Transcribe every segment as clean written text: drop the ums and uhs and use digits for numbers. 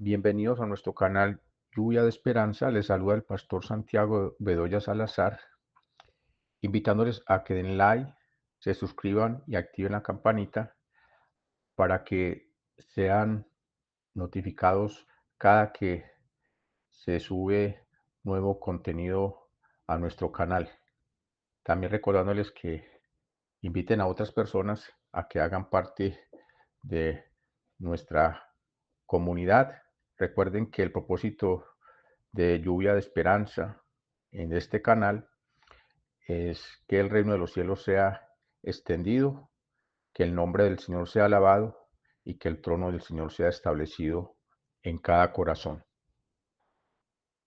Bienvenidos a nuestro canal Lluvia de Esperanza. Les saluda el pastor Santiago Bedoya Salazar, invitándoles a que den like, se suscriban y activen la campanita para que sean notificados cada que se sube nuevo contenido a nuestro canal. También recordándoles que inviten a otras personas a que hagan parte de nuestra comunidad. Recuerden que el propósito de Lluvia de Esperanza en este canal es que el reino de los cielos sea extendido, que el nombre del Señor sea alabado y que el trono del Señor sea establecido en cada corazón.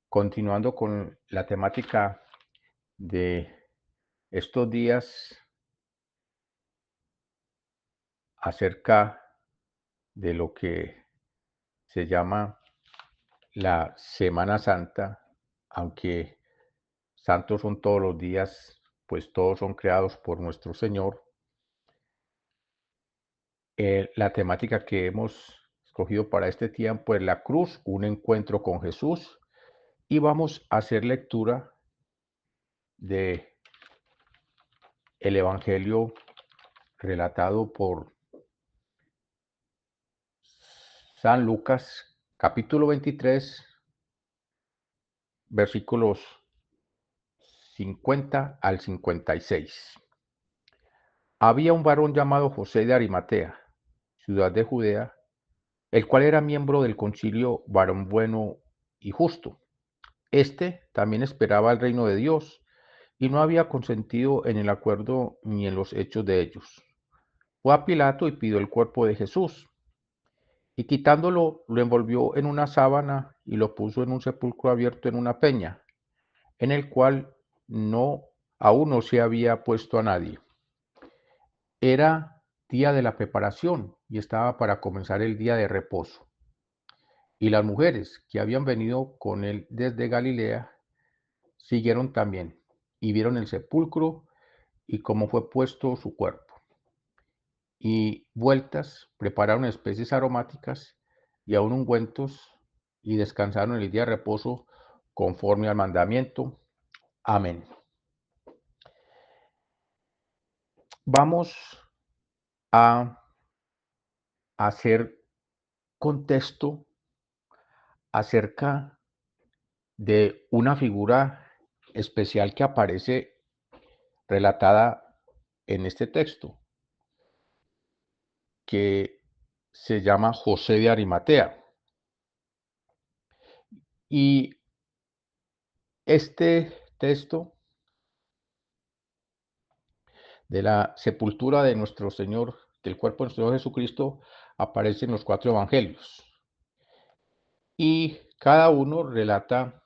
Continuando con la temática de estos días acerca de lo que se llama la Semana Santa, aunque santos son todos los días, pues todos son creados por nuestro Señor. La temática que hemos escogido para este tiempo es la cruz, un encuentro con Jesús, y vamos a hacer lectura de el Evangelio relatado por San Lucas, capítulo 23, versículos 50 al 56. Había un varón llamado José de Arimatea, ciudad de Judea, el cual era miembro del concilio, varón bueno y justo. Este también esperaba el reino de Dios y no había consentido en el acuerdo ni en los hechos de ellos. Fue a Pilato y pidió el cuerpo de Jesús, y quitándolo, lo envolvió en una sábana y lo puso en un sepulcro abierto en una peña, en el cual no aún no se había puesto a nadie. Era día de la preparación y estaba para comenzar el día de reposo. Y las mujeres que habían venido con él desde Galilea siguieron también y vieron el sepulcro y cómo fue puesto su cuerpo. Y vueltas prepararon especies aromáticas y aún ungüentos y descansaron en el día de reposo conforme al mandamiento. Amén. Vamos a hacer contexto acerca de una figura especial que aparece relatada en este texto, que se llama José de Arimatea. Y este texto de la sepultura de nuestro Señor, del cuerpo de nuestro Señor Jesucristo, aparece en los 4 evangelios. Y cada uno relata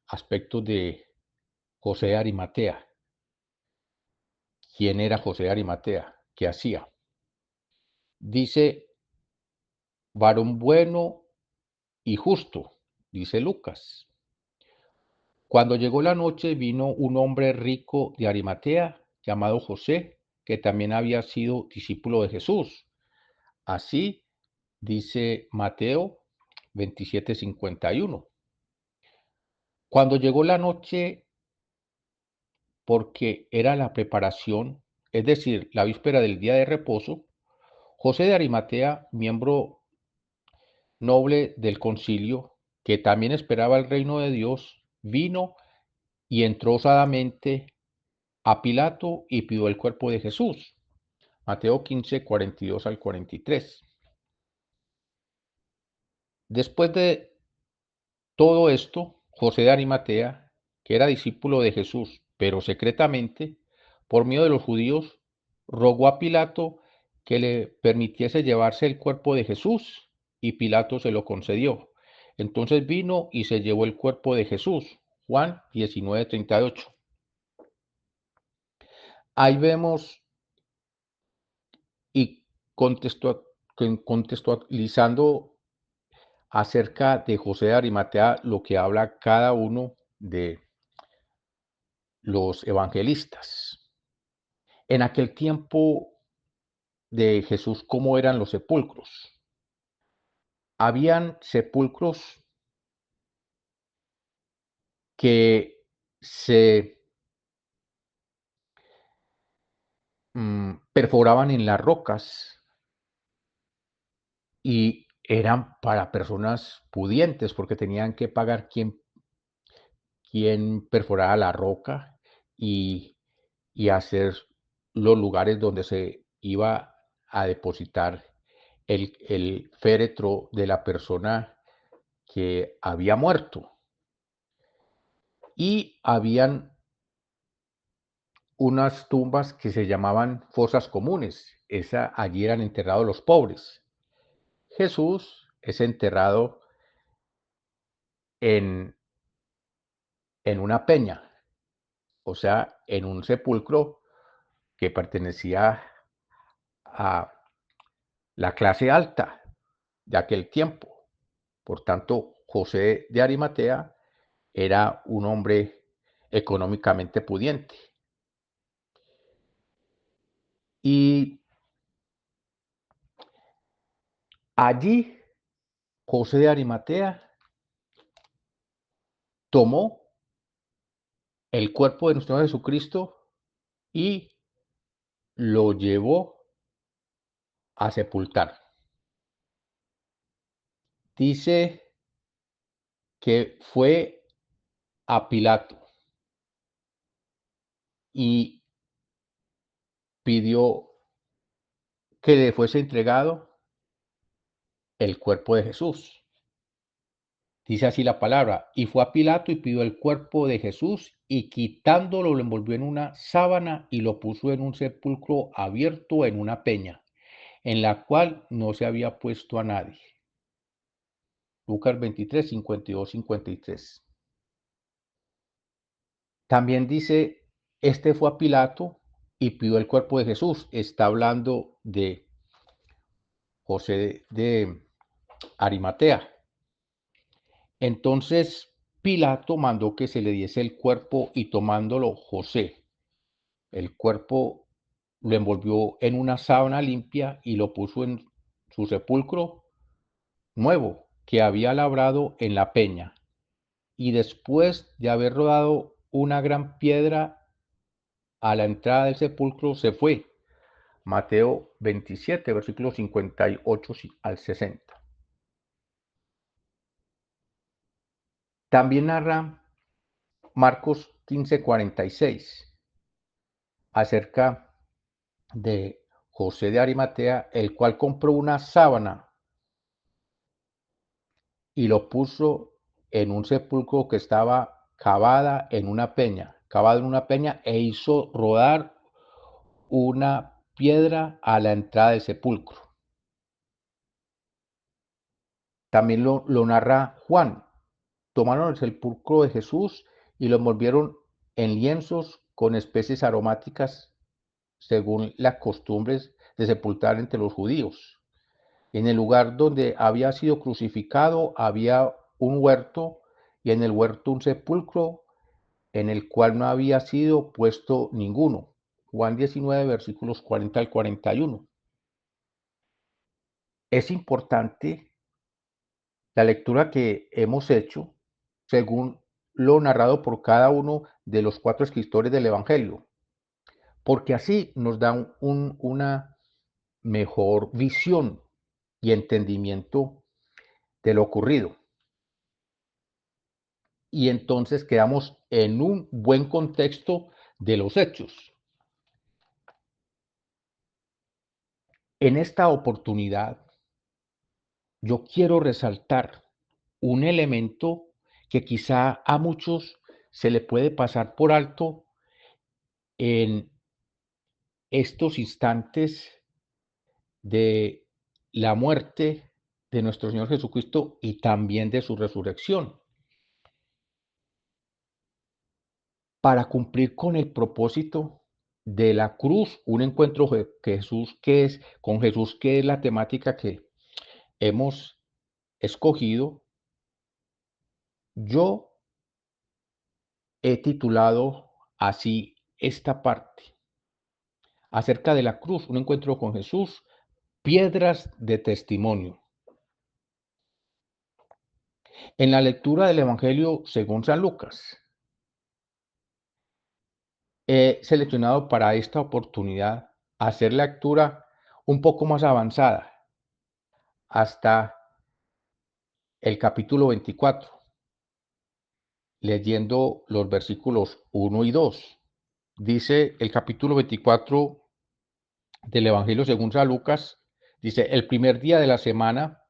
aspectos de José de Arimatea. ¿Quién era José de Arimatea? ¿Qué hacía? Dice, varón bueno y justo, dice Lucas. Cuando llegó la noche, vino un hombre rico de Arimatea, llamado José, que también había sido discípulo de Jesús. Así dice Mateo 27:51. Cuando llegó la noche, porque era la preparación, es decir, la víspera del día de reposo, José de Arimatea, miembro noble del concilio, que también esperaba el reino de Dios, vino y entró osadamente a Pilato y pidió el cuerpo de Jesús. Mateo 15:42 al 43. Después de todo esto, José de Arimatea, que era discípulo de Jesús, pero secretamente, por miedo de los judíos, rogó a Pilato que le permitiese llevarse el cuerpo de Jesús, y Pilato se lo concedió. Entonces vino y se llevó el cuerpo de Jesús. Juan 19:38. Ahí vemos y contextualizando acerca de José de Arimatea lo que habla cada uno de los evangelistas. En aquel tiempo de Jesús, ¿cómo eran los sepulcros? habían sepulcros que se perforaban en las rocas y eran para personas pudientes, porque tenían que pagar quien perforara la roca y, y hacer los lugares donde se iba a depositar el féretro de la persona que había muerto. Y habían unas tumbas que se llamaban fosas comunes. Allí eran enterrados los pobres. Jesús es enterrado en, en una peña, o sea, en un sepulcro que pertenecía a la clase alta de aquel tiempo. Por tanto, José de Arimatea era un hombre económicamente pudiente. Y allí José de Arimatea tomó el cuerpo de nuestro Señor Jesucristo y lo llevó a sepultar. Dice que fue a Pilato y pidió que le fuese entregado el cuerpo de Jesús. Dice así la palabra, y fue a Pilato y pidió el cuerpo de Jesús y quitándolo lo envolvió en una sábana y lo puso en un sepulcro abierto en una peña, en la cual no se había puesto a nadie. Lucas 23, 52, 53. También dice, este fue a Pilato y pidió el cuerpo de Jesús. Está hablando de José de Arimatea. Entonces Pilato mandó que se le diese el cuerpo y tomándolo José, el cuerpo lo envolvió en una sábana limpia y lo puso en su sepulcro nuevo que había labrado en la peña. Y después de haber rodado una gran piedra a la entrada del sepulcro, se fue. Mateo 27, versículos 58 al 60. También narra Marcos 15:46 acerca de José de Arimatea, el cual compró una sábana y lo puso en un sepulcro que estaba cavado en una peña, e hizo rodar una piedra a la entrada del sepulcro. También lo narra Juan. Tomaron el sepulcro de Jesús y lo envolvieron en lienzos con especies aromáticas, según las costumbres de sepultar entre los judíos. En el lugar donde había sido crucificado había un huerto, y en el huerto un sepulcro en el cual no había sido puesto ninguno. Juan 19, versículos 40 al 41. Es importante la lectura que hemos hecho según lo narrado por cada uno de los 4 escritores del Evangelio, porque así nos dan una mejor visión y entendimiento de lo ocurrido. Y entonces quedamos en un buen contexto de los hechos. En esta oportunidad, yo quiero resaltar un elemento que quizá a muchos se le puede pasar por alto en estos instantes de la muerte de nuestro Señor Jesucristo y también de su resurrección, para cumplir con el propósito de la cruz, un encuentro con Jesús, que es la temática que hemos escogido. Yo he titulado así esta parte, acerca de la cruz, un encuentro con Jesús, piedras de testimonio. En la lectura del Evangelio según San Lucas, he seleccionado para esta oportunidad hacer la lectura un poco más avanzada, hasta el capítulo 24, leyendo los versículos 1 y 2. Dice el capítulo 24 del Evangelio según San Lucas, dice, el primer día de la semana,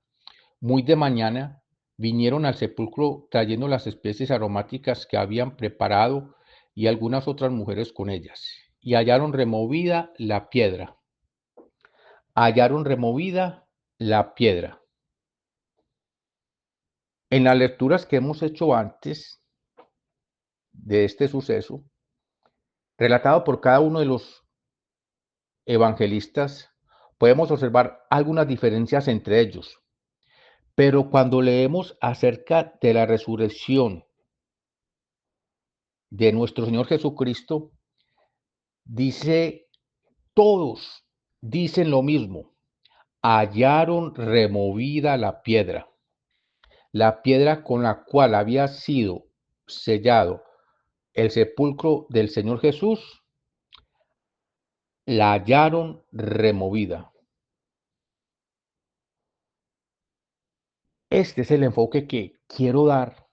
muy de mañana, vinieron al sepulcro trayendo las especies aromáticas que habían preparado y algunas otras mujeres con ellas, y hallaron removida la piedra. Hallaron removida la piedra. En las lecturas que hemos hecho antes de este suceso, relatado por cada uno de los evangelistas, podemos observar algunas diferencias entre ellos. Pero cuando leemos acerca de la resurrección de nuestro Señor Jesucristo, dice, todos dicen lo mismo, hallaron removida la piedra con la cual había sido sellado el sepulcro del Señor Jesús, la hallaron removida. Este es el enfoque que quiero dar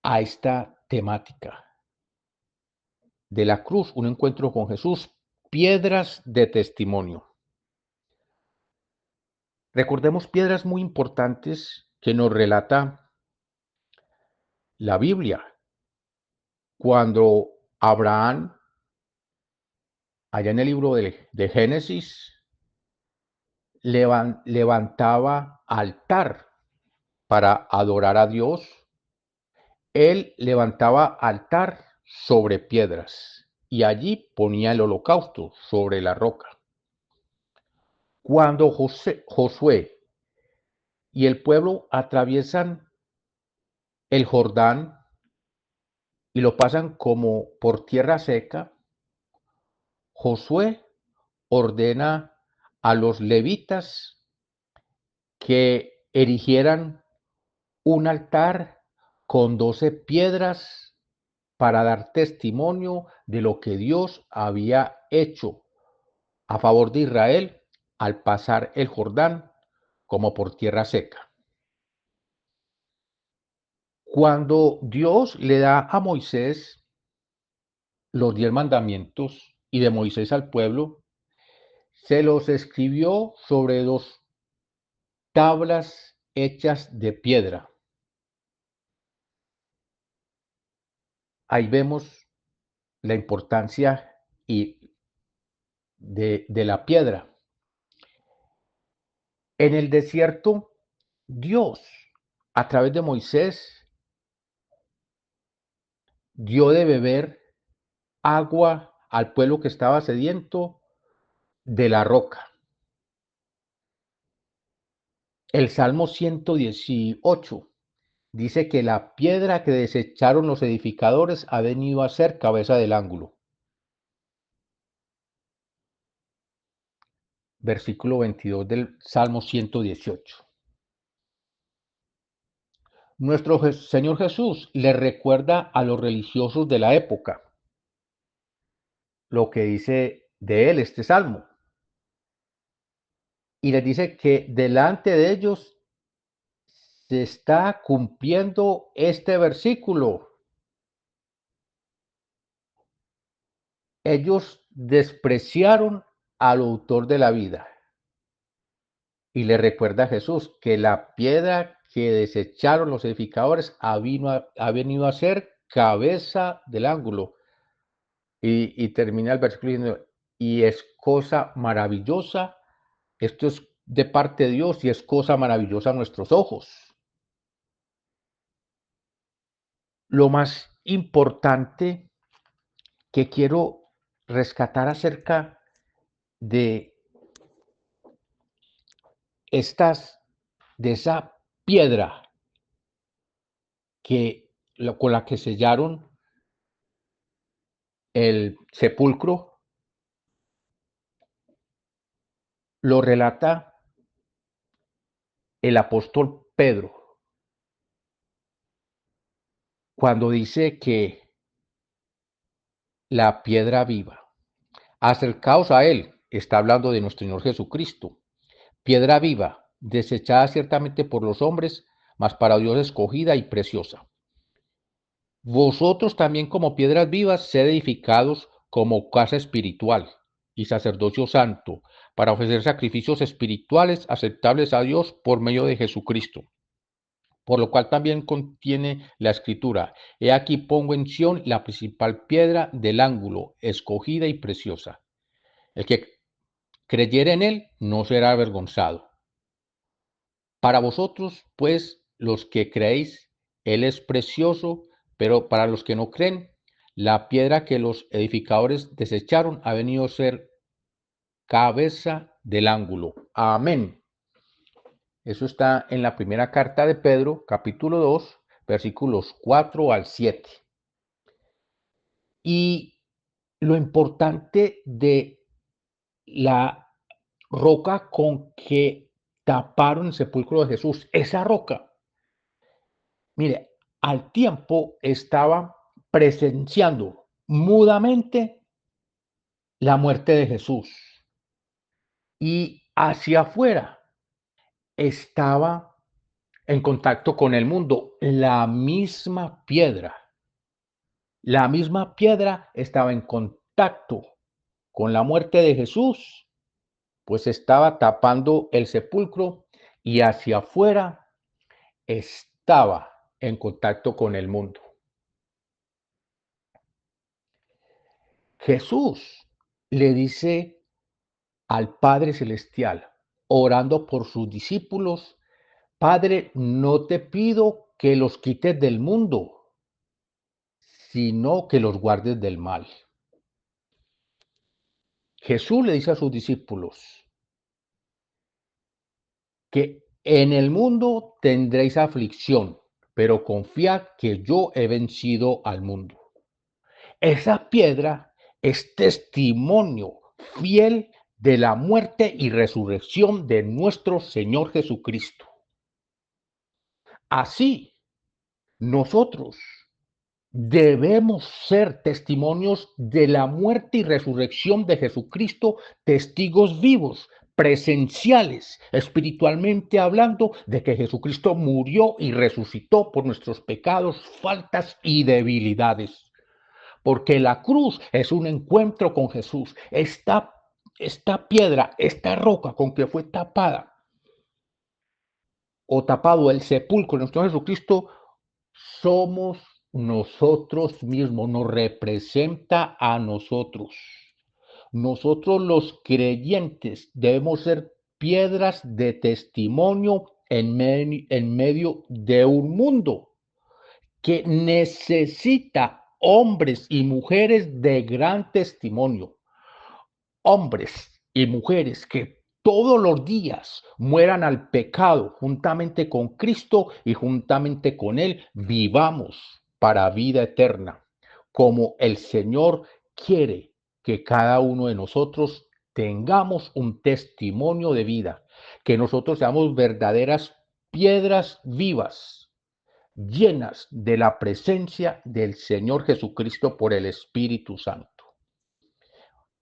a esta temática de la cruz, un encuentro con Jesús, piedras de testimonio. Recordemos piedras muy importantes que nos relata la Biblia. Cuando Abraham, allá en el libro de Génesis, levantaba altar para adorar a Dios, él levantaba altar sobre piedras y allí ponía el holocausto sobre la roca. Cuando Josué y el pueblo atraviesan el Jordán y lo pasan como por tierra seca, Josué ordena a los levitas que erigieran un altar con 12 piedras para dar testimonio de lo que Dios había hecho a favor de Israel al pasar el Jordán como por tierra seca. Cuando Dios le da a Moisés los 10 mandamientos y de Moisés al pueblo, se los escribió sobre 2 tablas hechas de piedra. Ahí vemos la importancia de la piedra. En el desierto, Dios, a través de Moisés, dio de beber agua al pueblo que estaba sediento de la roca. El Salmo 118 dice que la piedra que desecharon los edificadores ha venido a ser cabeza del ángulo. Versículo 22 del Salmo 118. Nuestro Señor Jesús le recuerda a los religiosos de la época lo que dice de él este salmo. Y les dice que delante de ellos se está cumpliendo este versículo. Ellos despreciaron al autor de la vida. Y le recuerda a Jesús que la piedra que desecharon los edificadores ha venido a ser cabeza del ángulo. Y termina el versículo diciendo, y es cosa maravillosa, esto es de parte de Dios y es cosa maravillosa a nuestros ojos. Lo más importante que quiero rescatar acerca de de esa piedra con la que sellaron el sepulcro, lo relata el apóstol Pedro. cuando dice que la piedra viva, acercaos a él, está hablando de nuestro Señor Jesucristo, piedra viva, desechada ciertamente por los hombres, mas para Dios escogida y preciosa. Vosotros también como piedras vivas, sed edificados como casa espiritual y sacerdocio santo, para ofrecer sacrificios espirituales aceptables a Dios por medio de Jesucristo. Por lo cual también contiene la escritura: he aquí pongo en Sión la principal piedra del ángulo, escogida y preciosa. El que creyere en él no será avergonzado. Para vosotros, pues, los que creéis, él es precioso, pero para los que no creen, la piedra que los edificadores desecharon ha venido a ser cabeza del ángulo. Amén. Eso está en la primera carta de Pedro, capítulo 2, versículos 4 al 7. Y lo importante de la roca con que taparon el sepulcro de Jesús, esa roca, mire, al tiempo estaba presenciando mudamente la muerte de Jesús y hacia afuera estaba en contacto con el mundo. La misma piedra estaba en contacto con la muerte de Jesús, pues estaba tapando el sepulcro y hacia afuera estaba en contacto con el mundo. Jesús le dice al Padre Celestial, orando por sus discípulos: Padre, no te pido que los quites del mundo, sino que los guardes del mal. Jesús le dice a sus discípulos que en el mundo tendréis aflicción, pero confiad que yo he vencido al mundo. Esa piedra es testimonio fiel de la muerte y resurrección de nuestro Señor Jesucristo. Así, nosotros debemos ser testimonios de la muerte y resurrección de Jesucristo, testigos vivos, presenciales, espiritualmente hablando, de que Jesucristo murió y resucitó por nuestros pecados, faltas y debilidades. Porque la cruz es un encuentro con Jesús. Esta piedra, esta roca con que fue tapada o tapado el sepulcro de nuestro Jesucristo, somos nosotros mismos, nos representa a nosotros. Nosotros los creyentes debemos ser piedras de testimonio en medio de un mundo que necesita hombres y mujeres de gran testimonio. Hombres y mujeres que todos los días mueran al pecado juntamente con Cristo y juntamente con Él vivamos para vida eterna, como el Señor quiere que cada uno de nosotros tengamos un testimonio de vida, que nosotros seamos verdaderas piedras vivas, llenas de la presencia del Señor Jesucristo por el Espíritu Santo.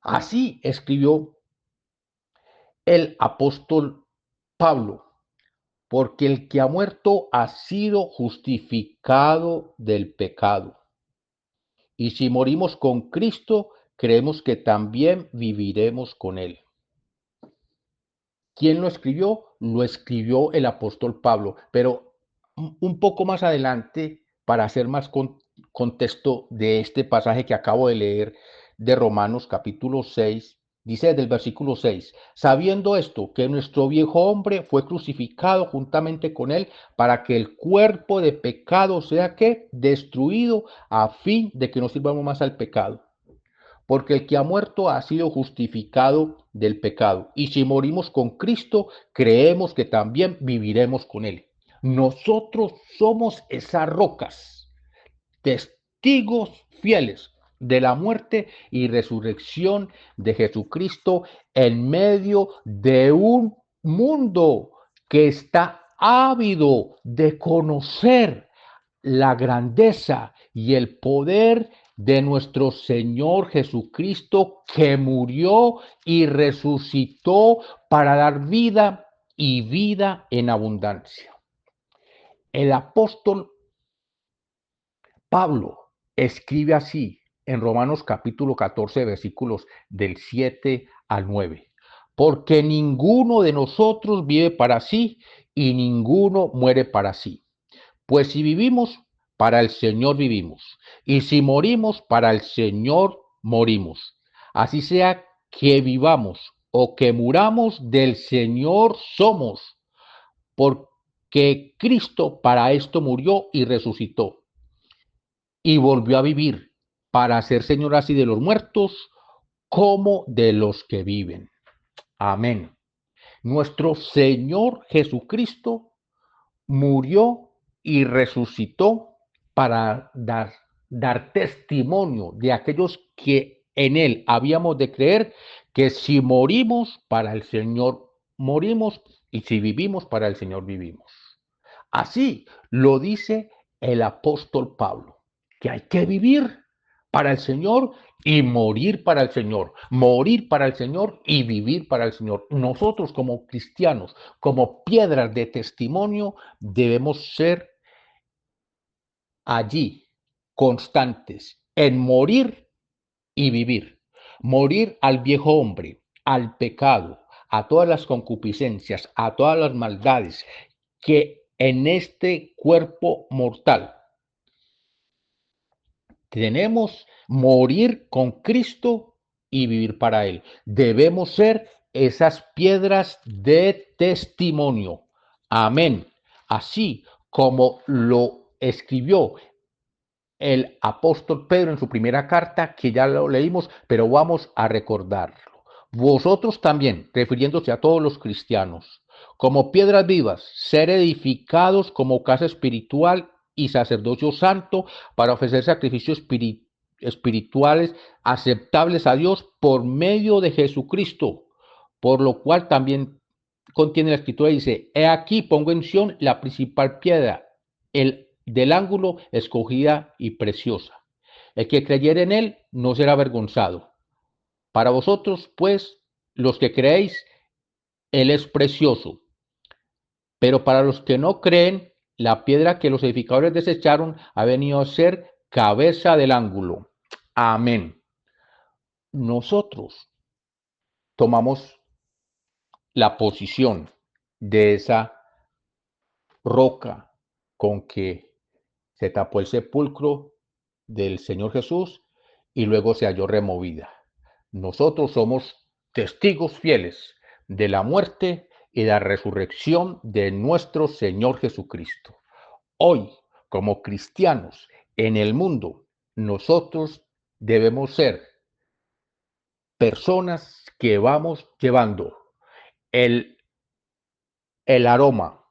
Así escribió el apóstol Pablo, porque el que ha muerto ha sido justificado del pecado. Y si morimos con Cristo, creemos que también viviremos con Él. ¿Quién lo escribió? Lo escribió el apóstol Pablo, pero un poco más adelante, para hacer más contexto de este pasaje que acabo de leer de Romanos capítulo 6, dice del versículo 6, sabiendo esto, que nuestro viejo hombre fue crucificado juntamente con él para que el cuerpo de pecado sea que destruido, a fin de que no sirvamos más al pecado. Porque el que ha muerto ha sido justificado del pecado. Y si morimos con Cristo, creemos que también viviremos con Él. Nosotros somos esas rocas, testigos fieles de la muerte y resurrección de Jesucristo en medio de un mundo que está ávido de conocer la grandeza y el poder de nuestro Señor Jesucristo, que murió y resucitó para dar vida y vida en abundancia. El apóstol Pablo escribe así en Romanos capítulo 14, versículos del 7 al 9. Porque ninguno de nosotros vive para sí y ninguno muere para sí. Pues si vivimos, para el Señor vivimos. Y si morimos, para el Señor morimos. Así sea que vivamos o que muramos, del Señor somos. Porque Cristo para esto murió y resucitó y volvió a vivir para ser Señor así de los muertos como de los que viven. Amén. Nuestro Señor Jesucristo murió y resucitó para dar testimonio de aquellos que en Él habíamos de creer, que si morimos, para el Señor morimos, y si vivimos, para el Señor vivimos. Así lo dice el apóstol Pablo, que hay que vivir para el Señor y morir para el Señor, morir para el Señor y vivir para el Señor. Nosotros como cristianos, como piedras de testimonio, debemos ser allí constantes en morir y vivir. Morir al viejo hombre, al pecado, a todas las concupiscencias, a todas las maldades que en este cuerpo mortal tenemos, morir con Cristo y vivir para Él. Debemos ser esas piedras de testimonio. Amén. Así como lo escribió el apóstol Pedro en su primera carta, que ya lo leímos, pero vamos a recordarlo. Vosotros también, refiriéndose a todos los cristianos, como piedras vivas, ser edificados como casa espiritual y sacerdocio santo para ofrecer sacrificios espirituales aceptables a Dios por medio de Jesucristo, por lo cual también contiene la escritura y dice, he aquí pongo en Sión la principal piedra, el del ángulo, escogida y preciosa. El que creyere en él no será avergonzado. Para vosotros, pues, los que creéis, él es precioso. Pero para los que no creen, la piedra que los edificadores desecharon ha venido a ser cabeza del ángulo. Amén. Nosotros tomamos la posición de esa roca con que se tapó el sepulcro del Señor Jesús y luego se halló removida. Nosotros somos testigos fieles de la muerte y de la resurrección de nuestro Señor Jesucristo. Hoy, como cristianos en el mundo, nosotros debemos ser personas que vamos llevando el, el aroma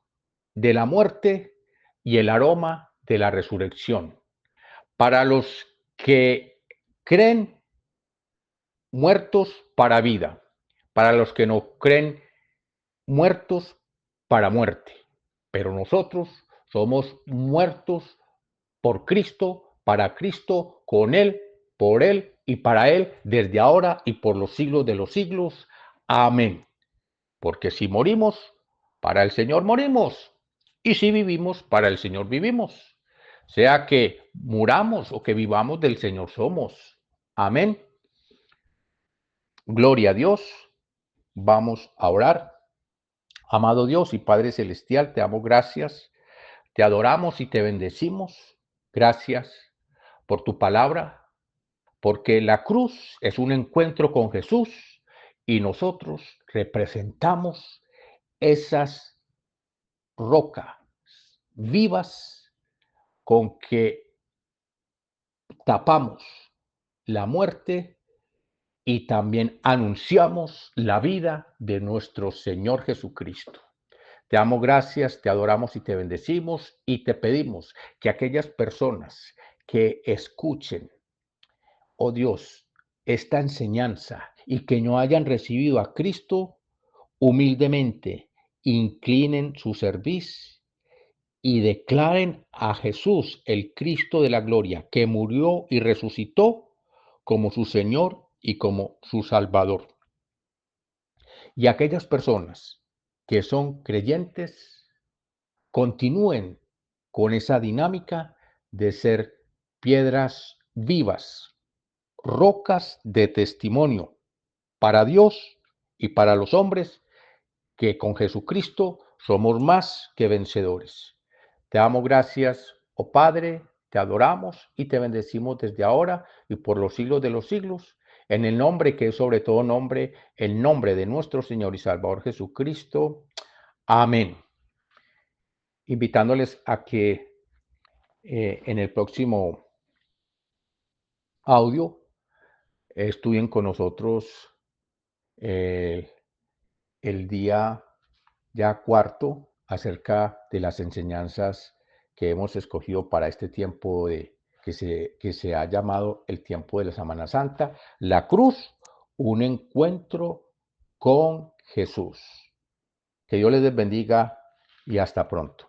de la muerte y el aroma de la resurrección. Para los que creen, muertos para vida. Para los que no creen, muertos para muerte. Pero nosotros somos muertos por Cristo, para Cristo, con Él, por Él y para Él, desde ahora y por los siglos de los siglos. Amén. Porque si morimos, para el Señor morimos. Y si vivimos, para el Señor vivimos. Sea que muramos o que vivamos, del Señor somos. Amén. Gloria a Dios. Vamos a orar. Amado Dios y Padre Celestial, te damos gracias, te adoramos y te bendecimos. Gracias por tu palabra, porque la cruz es un encuentro con Jesús y nosotros representamos esas rocas vivas con que tapamos la muerte y también anunciamos la vida de nuestro Señor Jesucristo. Te damos gracias, te adoramos y te bendecimos y te pedimos que aquellas personas que escuchen, oh Dios, esta enseñanza y que no hayan recibido a Cristo, humildemente inclinen su cerviz y declaren a Jesús, el Cristo de la gloria, que murió y resucitó, como su Señor y como su Salvador. Y aquellas personas que son creyentes continúen con esa dinámica de ser piedras vivas, rocas de testimonio para Dios y para los hombres, que con Jesucristo somos más que vencedores. Te damos gracias, oh Padre, te adoramos y te bendecimos desde ahora y por los siglos de los siglos, en el nombre que es sobre todo nombre, el nombre de nuestro Señor y Salvador Jesucristo. Amén. Invitándoles a que en el próximo audio estudien con nosotros eh, el día ya cuarto acerca de las enseñanzas que hemos escogido para este tiempo que se ha llamado el tiempo de la Semana Santa, la cruz, un encuentro con Jesús. Que Dios les bendiga y hasta pronto.